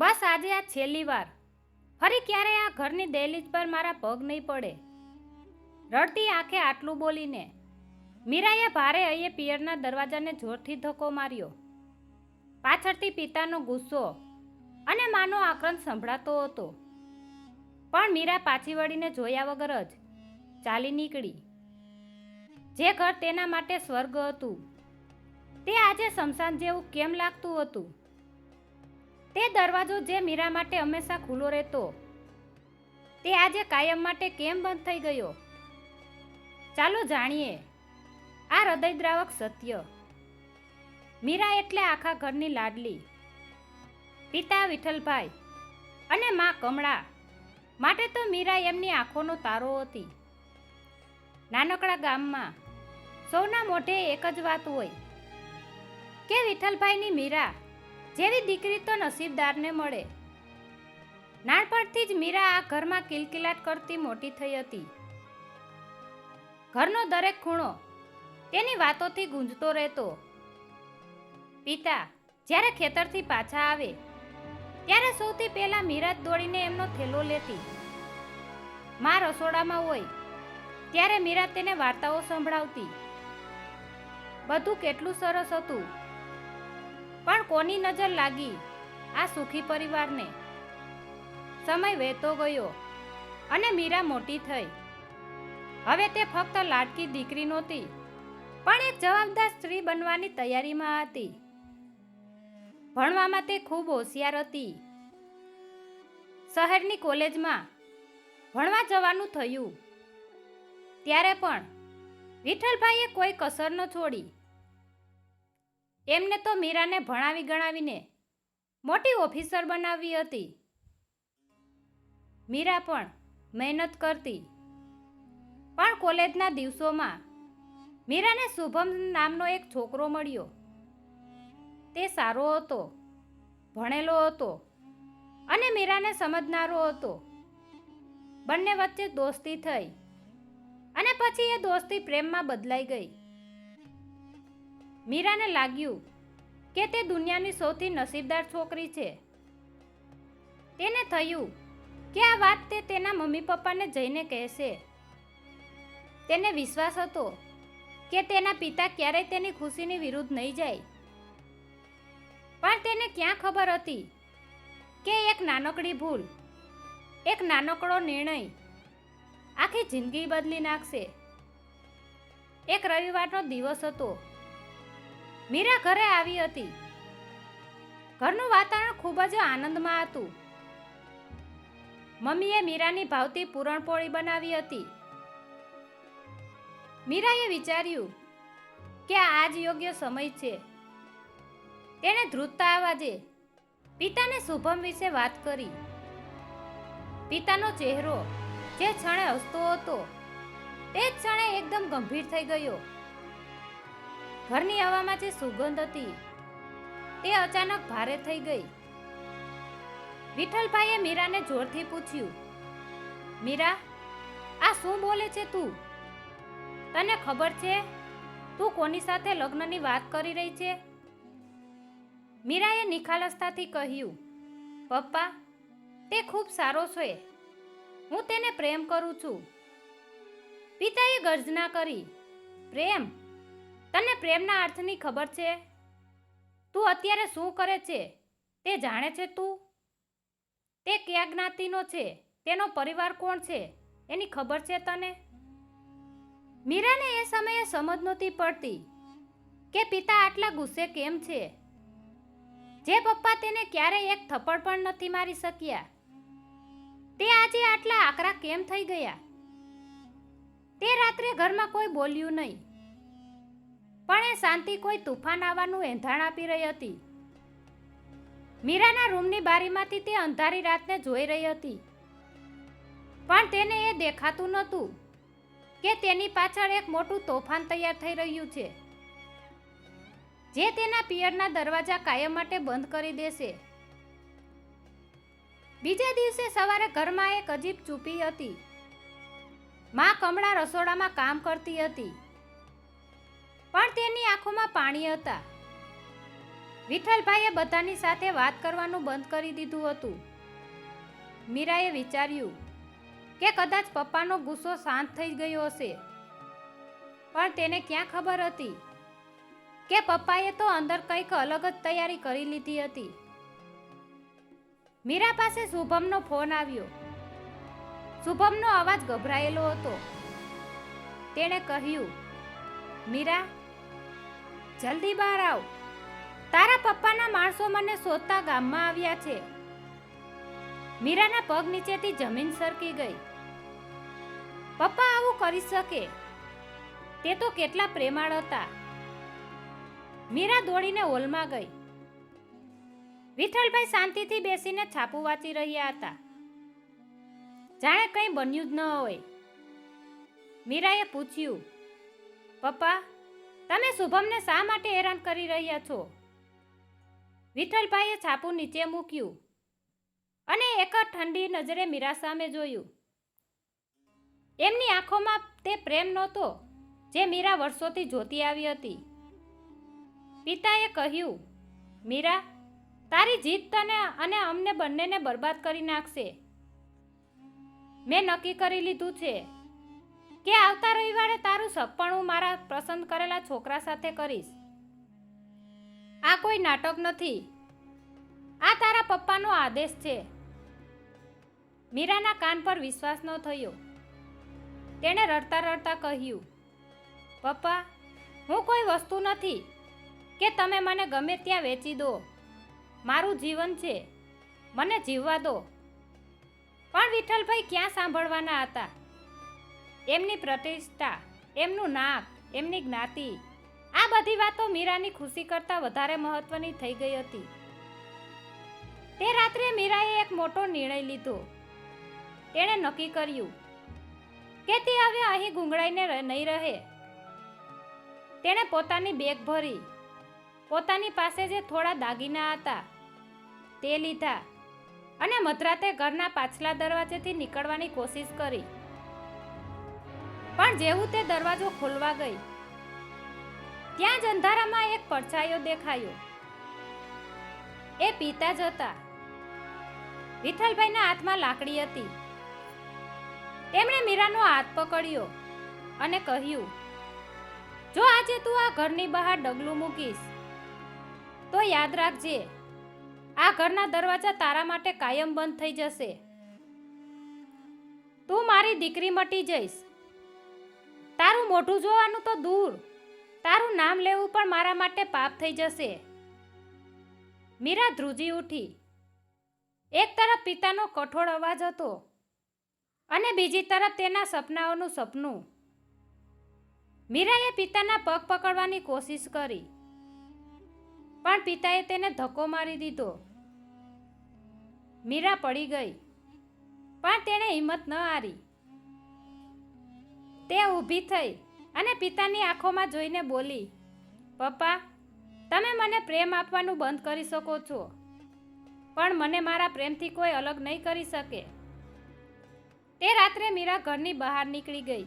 બસ આજે આ છેલ્લી વાર. ફરી ક્યારેય આ ઘરની દહેલીજ પર મારા પગ નહીં પડે. રડતી આંખે આટલું બોલીને મીરાએ ભારે હૈયે પિયરના દરવાજાને જોરથી ધક્કો માર્યો. પાછળથી પિતાનો ગુસ્સો અને માનો આક્રંદ સંભળાતો હતો. પણ મીરા પાછી વળીને જોયા વગર જ ચાલી નીકળી. જે ઘર તેના માટે સ્વર્ગ હતું તે આજે સ્મશાન જેવું કેમ લાગતું હતું? તે દરવાજો જે મીરા માટે હંમેશા ખુલ્લો રહેતો તે આજે કાયમ માટે કેમ બંધ થઈ ગયો? ચાલો જાણીએ આ હૃદયદ્રાવક સત્ય. મીરા એટલે આખા ઘરની લાડલી. પિતા વિઠ્ઠલભાઈ અને મા કમળા માટે તો મીરા એમની આંખોનો તારો હતી. નાનકડા ગામમાં સૌના મોઢે એક જ વાત હોય કે વિઠ્ઠલભાઈની મીરા જેવી દીકરી તો નસીબદારને મળે. નાનપણથી જ મીરા આ ઘરમાં કિલકિલાટ કરતી મોટી થઈ હતી. ઘરનો દરેક ખૂણો તેની વાતોથી ગુંજતો રહેતો. પિતા જ્યારે ખેતરથી પાછા આવે ત્યારે સૌથી પહેલા મીરા જ દોડીને એમનો થેલો લેતી. મા રસોડામાં હોય ત્યારે મીરા તેને વાર્તાઓ સંભળાવતી. બધું કેટલું સરસ હતું. પણ કોની નજર લાગી આ સુખી પરિવારને? સમય વહેતો ગયો અને મીરા મોટી થઈ. હવે તે ફક્ત લાડકી દીકરી નહોતી પણ એક જવાબદાર સ્ત્રી બનવાની તૈયારીમાં હતી. ભણવામાં તે ખૂબ હોશિયાર હતી. શહેરની કોલેજમાં ભણવા જવાનું થયું ત્યારે પણ વિઠ્ઠલભાઈએ કોઈ કસર ન છોડી. એમને તો મીરાને ભણાવી ગણાવીને મોટી ઓફિસર બનાવી હતી. મીરા પણ મહેનત કરતી. પણ કોલેજના દિવસોમાં મીરાને શુભમ નામનો એક છોકરો મળ્યો. તે સારો હતો, ભણેલો હતો અને મીરાને સમજનારો હતો. બંને વચ્ચે દોસ્તી થઈ અને પછી એ દોસ્તી પ્રેમમાં બદલાઈ ગઈ. મીરાને લાગ્યું કે તે દુનિયાની સૌથી નસીબદાર છોકરી છે. તેને થયું કે આ વાત તે તેના મમ્મી પપ્પાને જઈને કહેશે. તેને વિશ્વાસ હતો કે તેના પિતા ક્યારેય તેની ખુશીની વિરુદ્ધ નહીં જાય. પણ તેને ક્યાં ખબર હતી કે એક નાનકડી ભૂલ, એક નાનકડો નિર્ણય આખી જિંદગી બદલી નાખશે. એક રવિવારનો દિવસ હતો. મીરા ઘરે આવી હતી. ઘરનું વાતાવરણ ખૂબ જ આનંદમાં હતું. મમ્મીએ મીરાની ભાવતી પૂરણપોળી બનાવી હતી. મીરાએ વિચાર્યું કે આ જ યોગ્ય સમય છે. તેણે ધ્રુજતા અવાજે પિતાને શુભમ વિશે વાત કરી. પિતાનો ચહેરો જે ક્ષણે હસતો હતો તે જ ક્ષણે એકદમ ગંભીર થઈ ગયો. ઘરની હવામાં જે સુગંધ હતી તે અચાનક ભારે થઈ ગઈ. વિઠ્ઠલભાઈએ મીરાને જોરથી પૂછ્યું, મીરા, આ શું બોલે છે તું? તને ખબર છે તું કોની સાથે લગ્નની વાત કરી રહી છે? મીરાએ નિખાલસતાથી કહ્યું, પપ્પા, તે ખૂબ સારો છે. હું તેને પ્રેમ કરું છું. પિતાએ ગર્જના કરી, પ્રેમ? તને પ્રેમના અર્થની ખબર છે? તું અત્યારે શું કરે છે તે જાણે છે તું? તે કયા જ્ઞાતિનો છે? તેનો પરિવાર કોણ છે એની ખબર છે તને? મીરાને એ સમયે સમજ નહોતી પડતી કે પિતા આટલા ગુસ્સે કેમ છે. જે પપ્પા તેને ક્યારેય એક થપ્પડ પણ નથી મારી શક્યા તે આજે આટલા આકરા કેમ થઈ ગયા? તે રાત્રે ઘરમાં કોઈ બોલ્યું નહીં. પણ એ શાંતિ કોઈ તુફાન આવવાનું એંધાણ આપી રહી હતી. મીરાના રૂમની બારીમાંથી તે અંધારી રાતને જોઈ રહી હતી. પણ તેને એ દેખાતું નહોતું કે તેની પાછળ એક મોટું તોફાન તૈયાર થઈ રહ્યું છે જે તેના પિયરના દરવાજા કાયમ માટે બંધ કરી દેશે. બીજા દિવસે સવારે ઘરમાં એક અજીબ ચૂપી હતી. મા કમળા રસોડામાં કામ કરતી હતી પણ તેની આંખોમાં પાણી હતા. વિઠ્ઠલભાઈએ બધાની સાથે વાત કરવાનું બંધ કરી દીધું હતું. મીરાએ વિચાર્યું કે કદાચ પપ્પાનો ગુસ્સો શાંત થઈ ગયો હશે, પણ તેને ક્યાં ખબર હતી કે પપ્પાએ તો અંદર કંઈક અલગ જ તૈયારી કરી લીધી હતી. મીરા પાસે શુભમનો ફોન આવ્યો. શુભમનો અવાજ ગભરાયેલો હતો. તેણે કહ્યું, મીરા, જલ્દી બહાર આવ. તારા પપ્પાના માણસો મને શોધતા ગામમાં આવ્યા છે. મીરાના પગ નીચેથી જમીન સરકી ગઈ. પપ્પા આવું કરી શકે? તે તો કેટલા પ્રેમાળ હતા. મીરા દોડીને હોલમાં ગઈ. વિઠ્ઠલભાઈ શાંતિથી બેસીને છાપું વાંચી રહ્યા હતા, જાણે કંઈ બન્યું જ ન હોય. મીરાએ પૂછ્યું, પપ્પા, તમે શુભમને શા માટે હેરાન કરી રહ્યા છો? વિઠ્ઠલભાઈએ છાપું નીચે મૂક્યું અને એક ઠંડી નજરે મીરા સામે જોયું. એમની આંખોમાં તે પ્રેમ નહોતો જે મીરા વર્ષોથી જોતી આવી હતી. પિતાએ કહ્યું, મીરા, તારી જીત તને અને અમને બંનેને બરબાદ કરી નાખશે. મેં નક્કી કરી લીધું છે કે આવતા રવિવારે તારું સગપણું મારા પસંદ કરેલા છોકરા સાથે કરીશ. આ કોઈ નાટક નથી. આ તારા પપ્પાનો આદેશ છે. મીરાના કાન પર વિશ્વાસ ન થયો. તેણે રડતા રડતા કહ્યું, પપ્પા, હું કોઈ વસ્તુ નથી કે તમે મને ગમે ત્યાં વેચી દો. મારું જીવન છે, મને જીવવા દો. પણ વિઠ્ઠલભાઈ ક્યાં સાંભળવાના હતા? એમની પ્રતિષ્ઠા, એમનું નાક, એમની જ્ઞાતિ, આ બધી વાતો મીરાની ખુશી કરતાં વધારે મહત્વની થઈ ગઈ હતી. તે રાત્રે મીરાએ એક મોટો નિર્ણય લીધો. તેણે નક્કી કર્યું કે તે હવે અહીં ગુંગળાઈને નહીં રહે. તેણે પોતાની બેગ ભરી, પોતાની પાસે જે થોડા દાગીના હતા તે લીધા અને મધરાતે ઘરના પાછલા દરવાજેથી નીકળવાની કોશિશ કરી. પણ જેવું તે દરવાજો ખોલવા ગઈ, ત્યાં જ અંધારામાં એક પડછાયો દેખાયો. એ પિતા જ હતા. વિઠ્ઠલભાઈના હાથમાં લાકડી હતી. તેમણે મીરાનો હાથ પકડ્યો અને કહ્યું, જો આજે તું આ ઘરની બહાર ડગલું મૂકીશ તો યાદ રાખજે, આ ઘરના દરવાજા તારા માટે કાયમ બંધ થઈ જશે. તું મારી દીકરી મટી જઈશ. તારું મોઢું જોવાનું તો દૂર, તારું નામ લેવું પણ મારા માટે પાપ થઈ જશે. મીરા ધ્રુજી ઉઠી. એક તરફ પિતાનો કઠોળ અવાજ હતો અને બીજી તરફ તેના સપનાઓનું સપનું. મીરાએ પિતાના પગ પકડવાની કોશિશ કરી, પણ પિતાએ તેને ધક્કો મારી દીધો. મીરા પડી ગઈ, પણ તેણે હિંમત ન હારી. તે ઊભી થઈ અને પિતાની આંખોમાં જોઈને બોલી, પપ્પા, તમે મને પ્રેમ આપવાનું બંધ કરી શકો છો, પણ મને મારા પ્રેમથી કોઈ અલગ નહીં કરી શકે. તે રાત્રે મીરા ઘરની બહાર નીકળી ગઈ.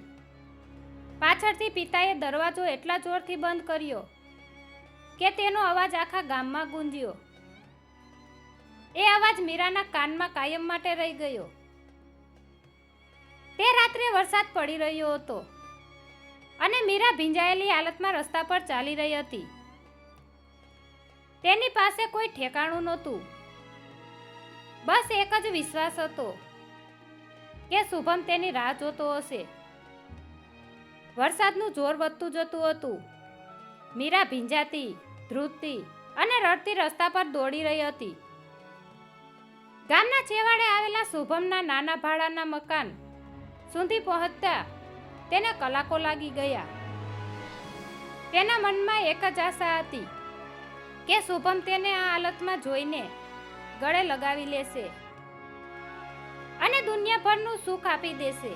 પાછળથી પિતાએ દરવાજો એટલા જોરથી બંધ કર્યો કે તેનો અવાજ આખા ગામમાં ગુંજ્યો. એ અવાજ મીરાના કાનમાં કાયમ માટે રહી ગયો. તે રાત્રે વરસાદ પડી રહ્યો હતો અને મીરા ભીંજાયેલી હાલતમાં રસ્તા પર ચાલી રહી હતી. તેની પાસે કોઈ ઠેકાણું નહોતું. બસ એક જ વિશ્વાસ હતો કે શુભમ તેની રાહ જોતો હશે. વરસાદનું જોર વધતું જતું હતું. મીરા ભીંજાતી, ધ્રુજતી અને રડતી રસ્તા પર દોડી રહી હતી. ગામના છેવાડે આવેલા શુભમના નાના ભાડાના મકાન સુધી પહોંચતા તેને કલાકો લાગી ગયા. તેના મનમાં એક જ આશા હતી કે શુભમ તેને આ હાલતમાં જોઈને ગળે લગાવી લેશે અને દુનિયાભરનું સુખ આપી દેશે.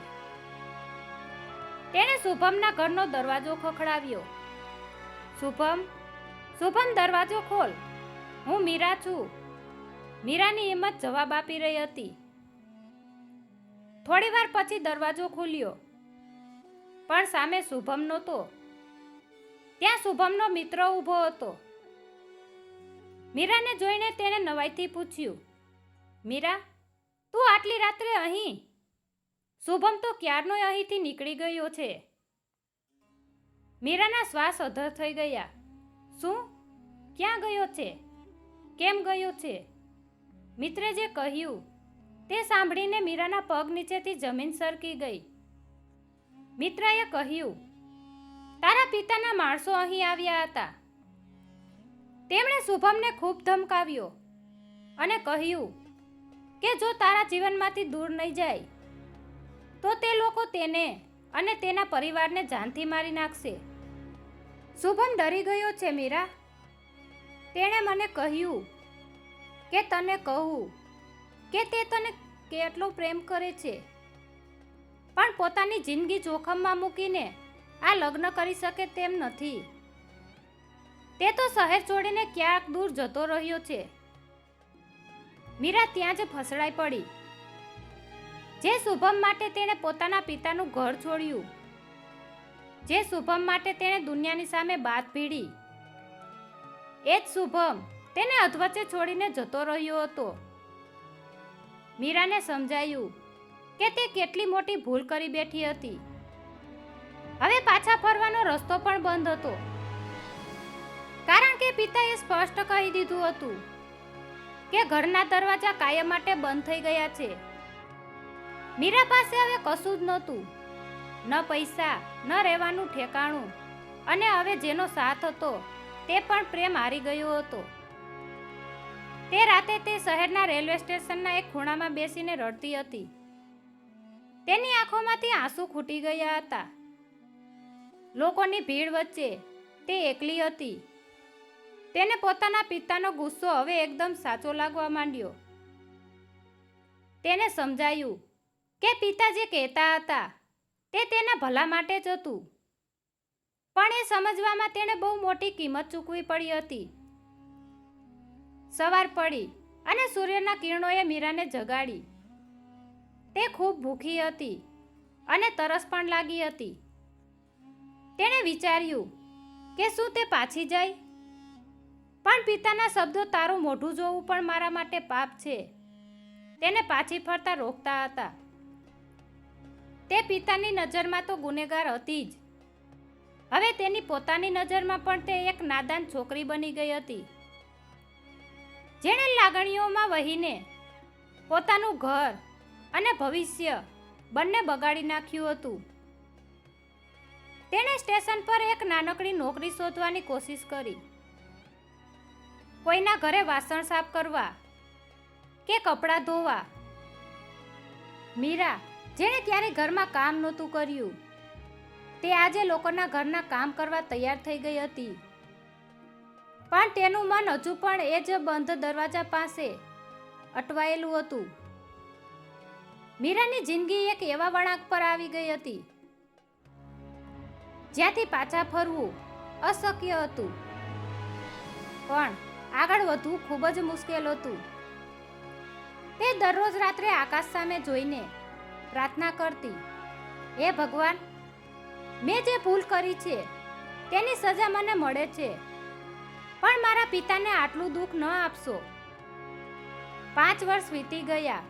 તેણે શુભમના ઘરનો દરવાજો ખખડાવ્યો. શુભમ, શુભમ, દરવાજો ખોલ, હું મીરા છું. મીરાની હિંમત જવાબ આપી રહી હતી. થોડીવાર પછી દરવાજો ખુલ્યો, પણ સામે શુભમ નહોતો. ત્યાં શુભમનો મિત્ર ઊભો હતો. મીરાને જોઈને તેણે નવાઈથી પૂછ્યું, મીરા, તું આટલી રાત્રે અહીં? શુભમ તો ક્યારનોય અહીંથી નીકળી ગયો છે. મીરાના શ્વાસ અધર થઈ ગયા. શું? ક્યાં ગયો છે? કેમ ગયો છે? મિત્રે જે કહ્યું તે સાંભળીને મીરાના પગ નીચેથી જમીન સરકી ગઈ. મિત્રએ કહ્યું, તારા પિતાના માણસો અહીં આવ્યા હતા. તેમણે શુભમને ખૂબ ધમકાવ્યો અને કહ્યું કે જો તારા જીવનમાંથી દૂર નહીં જાય તો તે લોકો તેને અને તેના પરિવારને જાનથી મારી નાખશે. શુભમ ડરી ગયો છે મીરા. તેણે મને કહ્યું કે તને કહું કે તે તને કેટલો પ્રેમ કરે છે, પણ પોતાની જિંદગી જોખમમાં મૂકીને આ લગ્ન કરી શકે તેમ નથી. તે તો શહેર છોડીને ક્યાંક દૂર જતો રહ્યો છે. મીરા ત્યાં જ ફસડાઈ પડી. જે શુભમ માટે તેણે પોતાના પિતાનું ઘર છોડ્યું, જે શુભમ માટે તેણે દુનિયાની સામે બાથ ભીડી, એ જ શુભમ તેને અધવચ્ચે છોડીને જતો રહ્યો હતો. મીરાને સમજાયું કે તે કેટલી મોટી ભૂલ કરી બેઠી હતી. હવે પાછા ફરવાનો રસ્તો પણ બંધ હતો, કારણ કે પિતાએ સ્પષ્ટ કહી દીધું હતું કે ઘરના દરવાજા કાયમ માટે બંધ થઈ ગયા છે. મીરા પાસે હવે કશું જ નહોતું, ન પૈસા, ન રહેવાનું ઠેકાણું, અને હવે જેનો સાથ હતો તે પણ પ્રેમ હારી ગયો હતો. તે રાતે તે શહેરના રેલવે સ્ટેશનના એક ખૂણામાં બેસીને રડતી હતી. તેની આંખોમાંથી આંસુ ખૂટી ગયા હતા. લોકોની ભીડ વચ્ચે તે એકલી હતી. તેને પોતાના પિતાનો ગુસ્સો હવે એકદમ સાચો લાગવા માંડ્યો. તેને સમજાયું કે પિતા જે કહેતા હતા તે તેના ભલા માટે જ હતું, પણ એ સમજવામાં તેણે બહુ મોટી કિંમત ચૂકવી પડી હતી. સવાર પડી અને સૂર્યના કિરણોએ મીરાને જગાડી. તે ખૂબ ભૂખી હતી અને તરસ પણ લાગી હતી. તેણે વિચાર્યું કે શું તે પાછી જાય, પણ પિતાના શબ્દો તારું મોઢું જોવું પણ મારા માટે પાપ છે તેને પાછી ફરતા રોકતા હતા. તે પિતાની નજરમાં તો ગુનેગાર હતી જ. હવે તેની પોતાની નજરમાં પણ તે એક નાદાન છોકરી બની ગઈ હતી, જેણે લાગણીઓમાં વહીને પોતાનું ઘર અને ભવિષ્ય બંને બગાડી નાખ્યું હતું. તેણે સ્ટેશન પર એક નાનકડી નોકરી શોધવાની કોશિશ કરી. કોઈના ઘરે વાસણ સાફ કરવા કે કપડાં ધોવા. મીરા, જેણે ક્યારેય ઘરમાં કામ નહોતું કર્યું, તે આજે લોકોના ઘરના કામ કરવા તૈયાર થઈ ગઈ હતી. પણ તેનું મન હજુ પણ એ જ બંધ દરવાજા પાસે અટવાયેલું હતું. મીરાની જિંદગી એક એવા વળાંક પર આવી ગઈ હતી જ્યાંથી પાછા ફરવું અશક્ય હતું, પણ આગળ વધવું ખૂબ જ મુશ્કેલ હતું. તે દરરોજ રાત્રે આકાશ સામે જોઈને પ્રાર્થના કરતી, હે ભગવાન, મેં જે ભૂલ કરી છે તેની સજા મને મળે છે, પણ મારા પિતાને આટલું દુઃખ ન આપશો. 5 વર્ષ વીતી ગયા.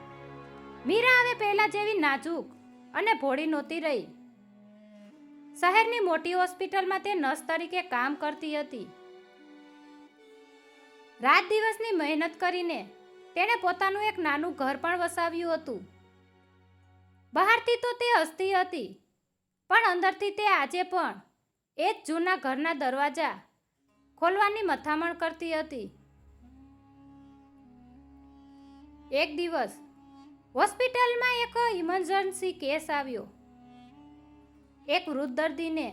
મીરા હવે પહેલા જેવી નાજુક અને ભોળી નહોતી રહી. શહેરની મોટી હોસ્પિટલમાં તે નર્સ તરીકે કામ કરતી હતી. રાત દિવસની મહેનત કરીને તેણે પોતાનું એક નાનું ઘર પણ વસાવ્યું હતું. બહારથી તો તે હસતી હતી, પણ અંદરથી તે આજે પણ એ જ જૂના ઘરના દરવાજા ખોલવાની મથામણ કરતી હતી. એક દિવસ હોસ્પિટલમાં એક ઇમરજન્સી કેસ આવ્યો. એક વૃદ્ધ દર્દીને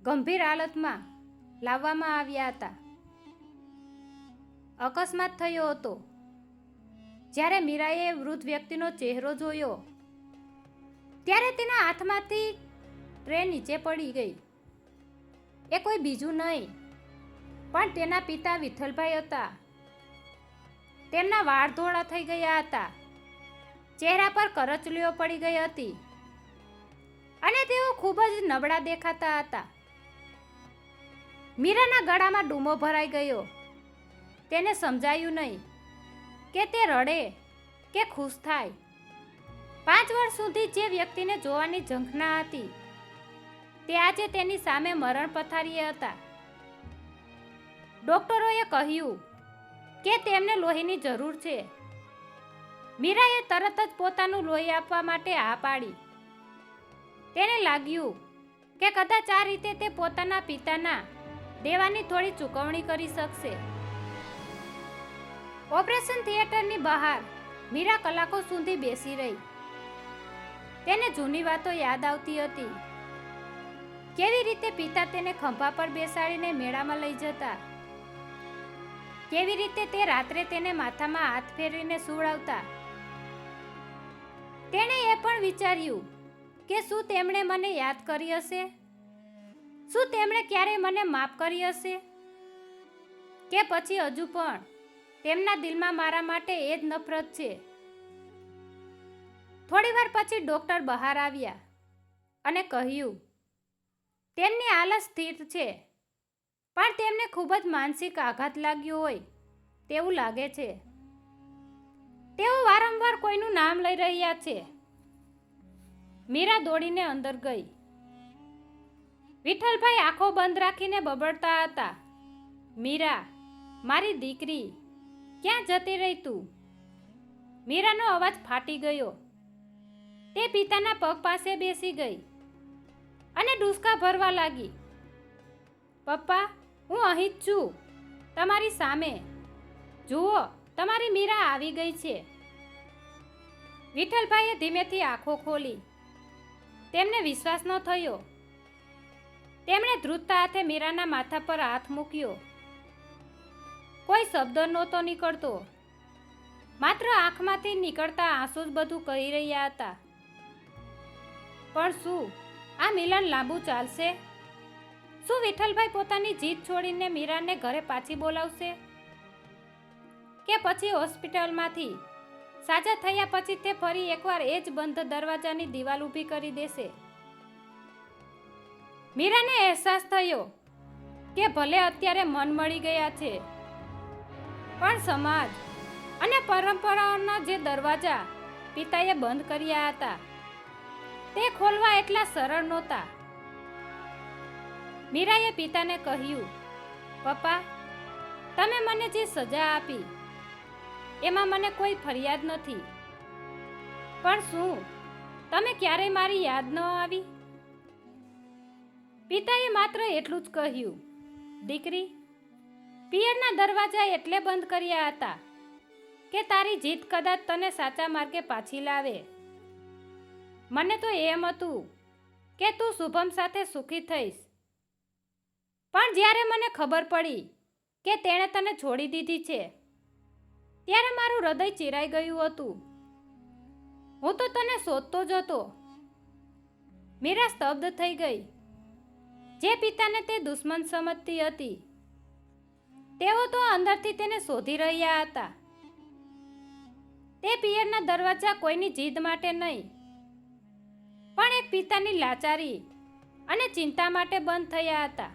ગંભીર હાલતમાં લાવવામાં આવ્યા હતા. અકસ્માત થયો હતો. જ્યારે મીરાએ વૃદ્ધ વ્યક્તિનો ચહેરો જોયો ત્યારે તેના હાથમાંથી ટ્રે નીચે પડી ગઈ. એ કોઈ બીજું નહીં પણ તેના પિતા વિઠ્ઠલભાઈ હતા. તેમના વાળ ધોળા થઈ ગયા હતા, ચહેરા પર કરચલીઓ પડી ગઈ હતી અને તેઓ ખૂબ જ નબળા દેખાતા હતા. મીરાના ગળામાં ડૂમો ભરાઈ ગયો તેને સમજાયું નહીં કે તે રડે કે ખુશ થાય. 5 વર્ષ સુધી જે વ્યક્તિને જોવાની ઝંખના હતી તે આજે તેની સામે મરણ પથારીએ હતા. ડોક્ટરોએ કહ્યું કે તેમને લોહીની જરૂર છે. મીરાએ તરત જ પોતાનું લોહી આપવા માટે હા પાડી. તેને લાગ્યું કે કદાચ આ રીતે તે પોતાના પિતાના દેવાની થોડી ચૂકવણી કરી શકશે. ઓપરેશન થિયેટરની બહાર મીરા કલાકો સુધી બેસી રહી. તેને જૂની વાતો યાદ આવતી હતી. કેવી રીતે પિતા તેને ખંભા પર બેસાડીને મેળામાં લઈ જતા, કેવી રીતે તે રાત્રે તેને માથામાં હાથ ફેરવીને સુવડાવતા. તેણે એ પણ વિચાર્યું કે શું તેમણે મને યાદ કરી હશે, શું તેમણે ક્યારેય મને માફ કરી હશે, કે પછી હજુ પણ તેમના દિલમાં મારા માટે એ જ નફરત છે. થોડીવાર પછી ડોક્ટર બહાર આવ્યા અને કહ્યું તેમની હાલત સ્થિર છે, પણ તેમને ખૂબ જ માનસિક આઘાત લાગ્યો હોય તેવું લાગે છે. તેઓ વારંવાર કોઈનું નામ લઈ રહ્યા છે. મીરા દોડીને અંદર ગઈ. વિઠ્ઠલભાઈ આંખો બંધ રાખીને બબડતા હતા, મીરા, મારી દીકરી, ક્યાં જતી રહી તું? મીરાનો અવાજ ફાટી ગયો. તે પિતાના પગ પાસે બેસી ગઈ અને ડૂસકા ભરવા લાગી. પપ્પા, હું અહીં જ છું, તમારી સામે. જુઓ, તમારી મીરા આવી ગઈ છે. વિઠ્ઠલભાઈએ ધીમેથી આંખો ખોલી. તેમને વિશ્વાસ ન થયો. તેમણે ધ્રુજતા હાથે મીરાના માથા પર હાથ મૂક્યો. કોઈ શબ્દ નહોતો નીકળતો. માત્ર આંખમાંથી નીકળતા આંસુ જ બધું કહી રહ્યા હતા. પણ શું આ મિલન લાંબુ ચાલશે? શું વિઠ્ઠલભાઈ પોતાની જીદ છોડીને મીરાને ઘરે પાછી બોલાવશે? કે પછી હોસ્પિટલમાંથી સાજા થયા પછી તે ફરી એકવાર એ જ બંધ દરવાજાની દિવાલ ઊભી કરી દેશે? મીરાને અહેસાસ થયો કે ભલે અત્યારે મન મળી ગયા છે, પણ સમાજ અને પરંપરાઓના જે દરવાજા પિતાએ બંધ કર્યા હતા તે ખોલવા એટલા સરળ નહોતા. મીરાએ પિતાને કહ્યું, પપ્પા, તમે મને જે સજા આપી એમાં મને કોઈ ફરિયાદ નથી, પણ શું તમે ક્યારેય મારી યાદ ન આવી? પિતાએ માત્ર એટલું જ કહ્યું, દીકરી, પિયરના દરવાજા એટલે બંધ કર્યા હતા કે તારી જીદ કદાચ તને સાચા માર્ગે પાછી લાવે. મને તો એમ હતું કે તું શુભમ સાથે સુખી થઈશ, પણ જ્યારે મને ખબર પડી કે તેણે તને છોડી દીધી છે ત્યારે મારું હૃદય ચીરાઈ ગયું હતું. હું તો તને શોધતો જ હતો. મીરા સ્તબ્ધ થઈ ગઈ. જે પિતાને તે દુશ્મન સમજતી હતી તેઓ તો અંદરથી તેને શોધી રહ્યા હતા. તે પિયરના દરવાજા કોઈની જીદ માટે નહીં, પણ એક પિતાની લાચારી અને ચિંતા માટે બંધ થયા હતા.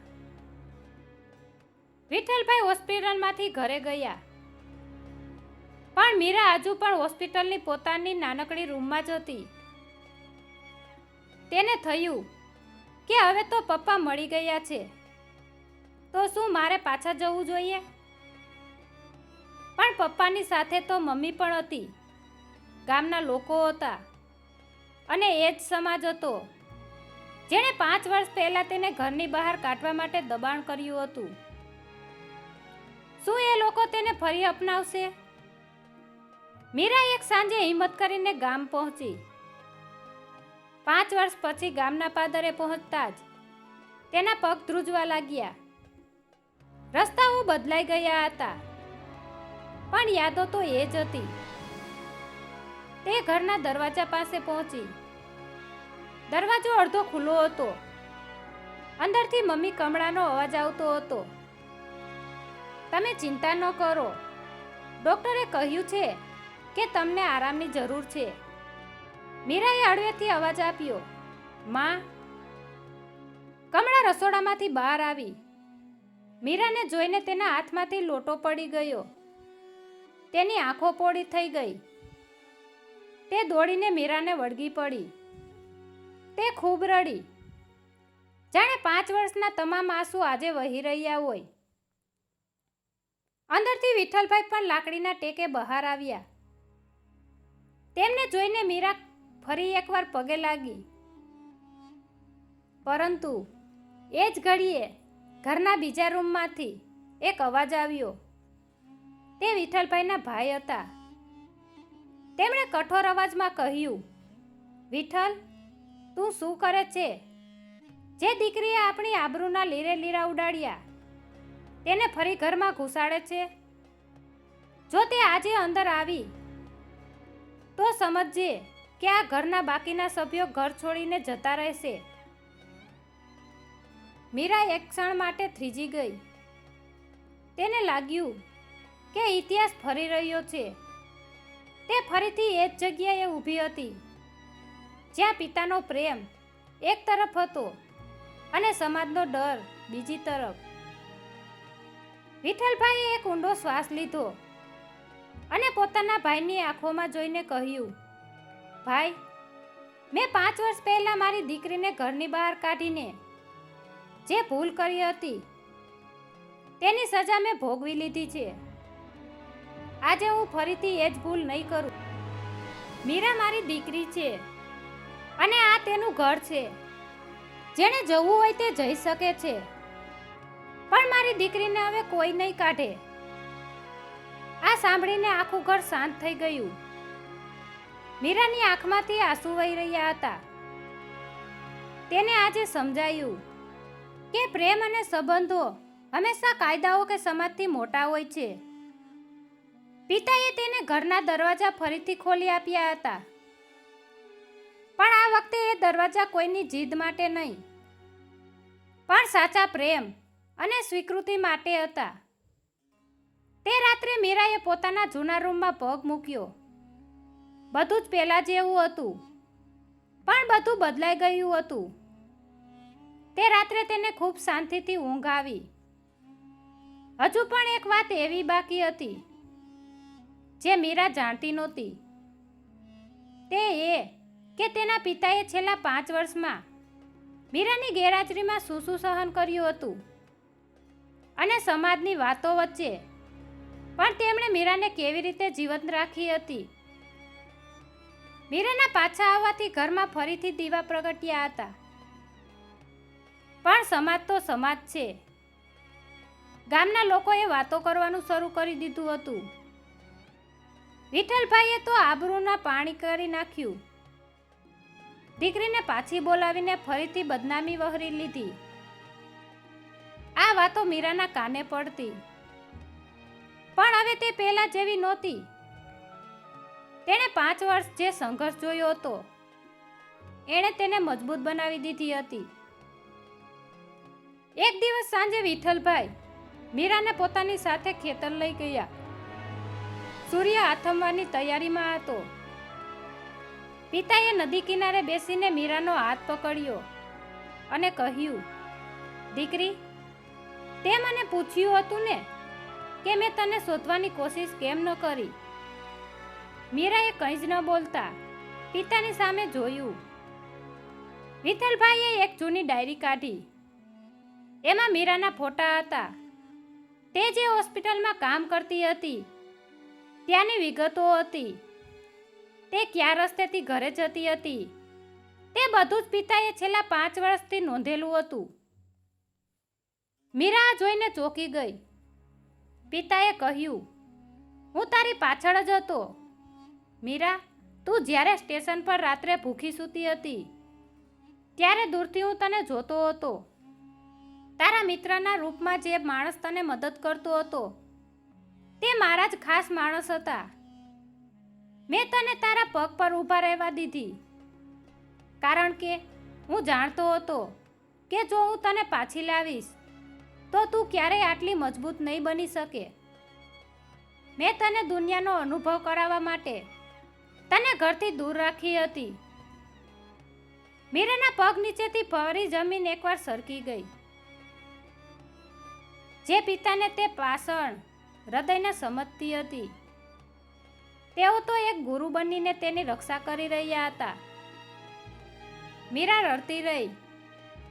વિઠ્ઠલભાઈ હોસ્પિટલમાંથી ઘરે ગયા, પણ મીરા હજુ પણ હોસ્પિટલની પોતાની નાનકડી રૂમમાં જ હતી. તેને થયું કે હવે તો પપ્પા મળી ગયા છે, તો શું મારે પાછા જવું જોઈએ? પણ પપ્પાની સાથે તો મમ્મી પણ હતી, ગામના લોકો હતા અને એ જ સમાજ હતો જેણે 5 વર્ષ પહેલા તેને ઘરની બહાર કાઢવા માટે દબાણ કર્યું હતું. શું એ લોકો તેને ફરી અપનાવશે? મીરા એક સાંજે હિંમત કરીને ગામ પહોંચી. 5 વર્ષ પછી ગામના પાદરે પહોંચતા જ તેના પગ ધ્રુજવા લાગ્યા. રસ્તાઓ બદલાઈ ગયા હતા, પણ યાદો તો એ જ હતી. તે ઘરના દરવાજા પાસે પહોંચી. દરવાજો અડધો ખુલ્લો હતો. અંદરથી મમ્મી કમળાનો અવાજ આવતો હતો. તમે ચિંતા ન કરો, ડોક્ટરે કહ્યું છે કે તમને આરામની જરૂર છે. મીરાએ હળવેથી અવાજ આપ્યો, માં. કમળા રસોડામાંથી બહાર આવી. મીરાને જોઈને તેના હાથમાંથી લોટો પડી ગયો. તેની આંખો પોળી થઈ ગઈ. તે દોડીને મીરાને વળગી પડી. તે ખૂબ રડી, જાણે 5 વર્ષના તમામ આંસુ આજે વહી રહ્યા હોય. અંદરથી વિઠ્ઠલભાઈ પણ લાકડીના ટેકે બહાર આવ્યા. તેમને જોઈને મીરા ફરી એકવાર પગે લાગી. પરંતુ એ જ ઘડીએ ઘરના બીજા રૂમમાંથી એક અવાજ આવ્યો. તે વિઠ્ઠલભાઈના ભાઈ હતા. તેમણે કઠોર અવાજમાં કહ્યું, વિઠ્ઠલ, તું શું કરે છે? જે દીકરીએ આપણી આબરૂના લીરે લીરા ઉડાડ્યા તેને ફરી ઘરમાં ઘુસાડે છે. જો તે આજે અંદર આવી તો સમજજે કે આ ઘરના બાકીના સભ્યો ઘર છોડીને જતા રહેશે. મીરા એક ક્ષણ માટે થ્રીજી ગઈ. તેને લાગ્યું કે ઇતિહાસ ફરી રહ્યો છે. તે ફરીથી એ જ જગ્યાએ ઊભી હતી જ્યાં પિતાનો પ્રેમ એક તરફ હતો અને સમાજનો ડર બીજી તરફ. વિઠ્ઠલભાઈએ એક ઊંડો શ્વાસ લીધો અને પોતાના ભાઈની આંખોમાં જોઈને કહ્યું, ભાઈ, મેં 5 વર્ષ પહેલા મારી દીકરીને ઘરની બહાર કાઢીને જે ભૂલ કરી હતી તેની સજા મેં ભોગવી લીધી છે. આજે હું ફરીથી એ જ ભૂલ નહીં કરું. મીરા મારી દીકરી છે અને આ તેનું ઘર છે. જેણે જવું હોય તે જઈ શકે છે, પણ મારી દીકરીને હવે કોઈ નહીં કાઢે. આ સાંભળીને આખું ઘર શાંત થઈ ગયું. મીરાની આંખમાંથી આંસુ વહી રહ્યા હતા. તેને આજે સમજાયું કે પ્રેમ અને સંબંધો હંમેશા કાયદાઓ કે સમાજથી મોટા હોય છે. પિતાએ તેને ઘરના દરવાજા ફરીથી ખોલી આપ્યા હતા, પણ આ વખતે એ દરવાજા કોઈની જીદ માટે નહીં, પણ સાચા પ્રેમ અને સ્વીકૃતિ માટે હતા. તે રાત્રે મીરાએ પોતાના જૂના રૂમમાં પગ મૂક્યો. બધું જ પહેલા જેવું હતું, પણ બધું બદલાઈ ગયું હતું. તે રાત્રે તેને ખૂબ શાંતિથી ઊંઘ આવી. હજુ પણ એક વાત એવી બાકી હતી જે મીરા જાણતી નહોતી. તે એ કે તેના પિતાએ છેલ્લા 5 વર્ષમાં મીરાની ગેરહાજરીમાં શું સહન કર્યું હતું અને સમાજની વાતો વચ્ચે પણ તેમણે મીરાને કેવી રીતે જીવંત રાખી હતી. મીરાના પાછા આવવાથી ઘરમાં ફરીથી દીવા પ્રગટ્યા હતા. પણ સમાજ તો સમાજ છે. ગામના લોકોએ વાતો કરવાનું શરૂ કરી દીધું હતું. વિઠ્ઠલભાઈએ તો આબરૂના પાણી કરી નાખ્યું. દીકરીને પાછી બોલાવીને ફરીથી બદનામી વહોરી લીધી. આ વાતો મીરાના કાને પડતી, પણ હવે તે પહેલા જેવી નહોતી. તેણે 5 વર્ષ જે સંઘર્ષ જોયો હતો એણે તેને મજબૂત બનાવી દીધી હતી. એક દિવસ સાંજે વિઠ્ઠલભાઈ મીરાને પોતાની સાથે ખેતર લઈ ગયા. સૂર્ય આથમવાની તૈયારીમાં હતો. પિતાએ નદી કિનારે બેસીને મીરાનો હાથ પકડ્યો અને કહ્યું, દીકરી, તે મને પૂછ્યું હતું ને કે મેં તને શોધવાની કોશિશ કેમ ન કરી? મીરાએ કંઈ જ ન બોલતા પિતાની સામે જોયું. વિઠ્ઠલભાઈએ એક જૂની ડાયરી કાઢી. એમાં મીરાના ફોટા હતા. તે જે હોસ્પિટલમાં કામ કરતી હતી ત્યાંની વિગતો હતી. તે કયા રસ્તેથી ઘરે જતી હતી તે બધું જ પિતાએ છેલ્લા 5 વર્ષથી નોંધેલું હતું. મીરા જોઈને ચોંકી ગઈ. પિતાએ કહ્યું, હું તારી પાછળ જ હતો. મીરા, તું જ્યારે સ્ટેશન પર રાત્રે ભૂખી સૂતી હતી ત્યારે દૂરથી હું તને જોતો હતો. તારા મિત્રના રૂપમાં જે માણસ તને મદદ કરતો હતો તે મારા જ ખાસ માણસ હતા. મેં તને તારા પગ પર ઊભા રહેવા દીધી, કારણ કે હું જાણતો હતો કે જો હું તને પાછી લાવીશ તો તું ક્યારેય આટલી મજબૂત નહીં બની શકે. મેં તને દુનિયાનો અનુભવ કરાવવા માટે તને ઘરથી દૂર રાખી હતી. મીરાના પગ નીચેથી ફરી જમીન એકવાર સરકી ગઈ. જે પિતાને તે પાષાણ હૃદયને સમજતી હતી. તેઓ તો એક ગુરુ બનીને તેની રક્ષા કરી રહ્યા હતા. મીરા રડતી રહી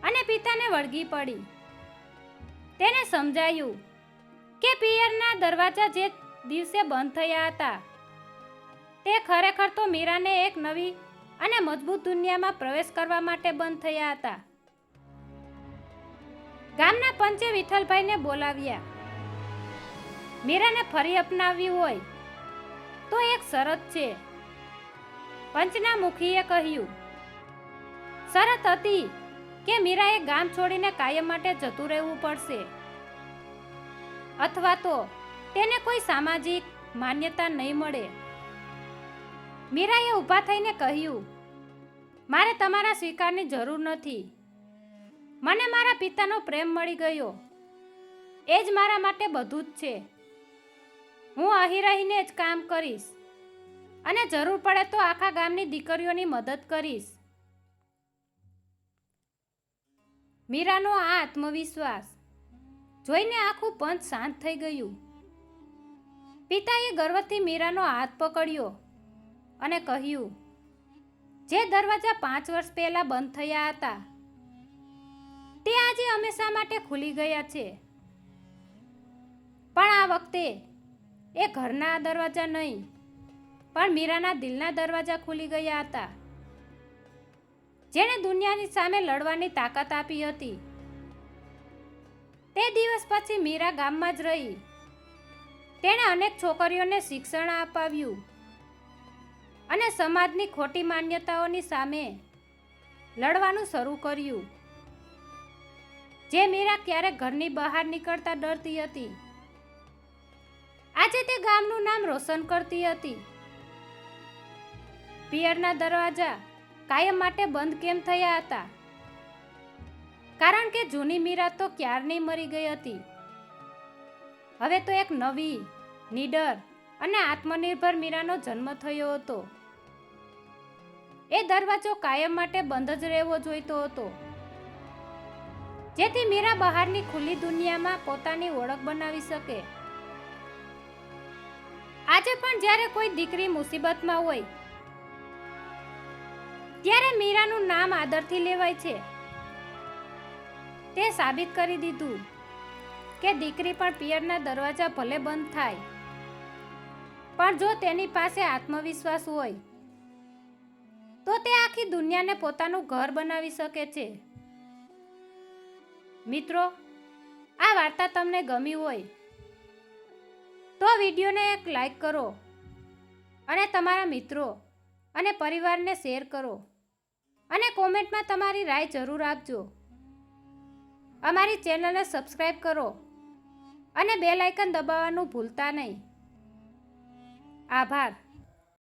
અને પિતાને વળગી પડી. તેને સમજાયું કે પિયરના દરવાજા જે દિવસે બંધ થયા હતા તે ખરેખર તો મીરાને એક નવી અને મજબૂત દુનિયામાં પ્રવેશ કરવા માટે બંધ થયા હતા. ગામના પંચે વિઠ્ઠલભાઈને બોલાવ્યા. મીરાને ફરી અપનાવ્યું હોય તો એક શરત છે. પંચના મુખીએ કહ્યું. શરત હતી કે મીરાએ ગામ છોડીને કાયમ માટે જતું રહેવું પડશે, અથવા તો તેને કોઈ સામાજિક માન્યતા નહીં મળે. મીરાએ ઊભા થઈને કહ્યું, મારે તમારા સ્વીકારની જરૂર નથી. મને મારા પિતાનો પ્રેમ મળી ગયો. એ જ મારા માટે બધું જ છે. હું અહીં રહીને જ કામ કરીશ અને જરૂર પડે તો આખા ગામની દીકરીઓની મદદ કરીશ. મીરાનો આ આત્મવિશ્વાસ જોઈને આખું પંચ શાંત થઈ ગયું. પિતાએ ગર્વથી મીરાનો હાથ પકડ્યો અને કહ્યું, જે દરવાજા 5 વર્ષ પહેલા બંધ થયા હતા તે આજે હંમેશા માટે ખુલી ગયા છે. પણ આ વખતે એ ઘરના દરવાજા નહીં, પણ મીરાના દિલના દરવાજા ખુલી ગયા હતા, જેણે દુનિયાની સામે લડવાની તાકાત આપી હતી. તે દિવસ પછી મીરા ગામમાં જ રહી. તેણે અનેક છોકરીઓને શિક્ષણ અપાવ્યું અને સમાજની ખોટી માન્યતાઓની સામે લડવાનું શરૂ કર્યું. જે મીરા ક્યારેક ઘરની બહાર નીકળતા ડરતી હતી, આજે તે ગામનું નામ રોશન કરતી હતી. પિયરના દરવાજા કાયમ માટે બંધ કેમ થયા હતા? કારણ કે જૂની મીરા તો ક્યારની મરી ગઈ હતી. હવે તો એક નવી, નીડર અને આત્મનિર્ભર મીરાનો જન્મ થયો હતો. એ દરવાજો કાયમ માટે બંધ જ રહેવો જોઈતો હતો, જેથી મીરા બહારની ખુલ્લી દુનિયામાં પોતાની ઓળખ બનાવી શકે. આજે પણ જ્યારે કોઈ દીકરી મુસીબતમાં હોય ત્યારે મીરાનું નામ આદરથી લેવાય છે. તે સાબિત કરી દીધું કે દીકરી પણ પિયરના દરવાજા ભલે બંધ થાય, પણ જો તેની પાસે આત્મવિશ્વાસ હોય તો તે આખી દુનિયાને પોતાનું ઘર બનાવી શકે છે. મિત્રો, આ વાર્તા તમને ગમી હોય તો વિડીયોને એક લાઈક કરો અને તમારા મિત્રો અને પરિવારને શેર કરો અને કોમેન્ટમાં તમારી રાય જરૂર આપજો. અમારી ચેનલને સબસ્ક્રાઈબ કરો અને બેલ આઇકન દબાવવાનું ભૂલતા નહીં. આભાર.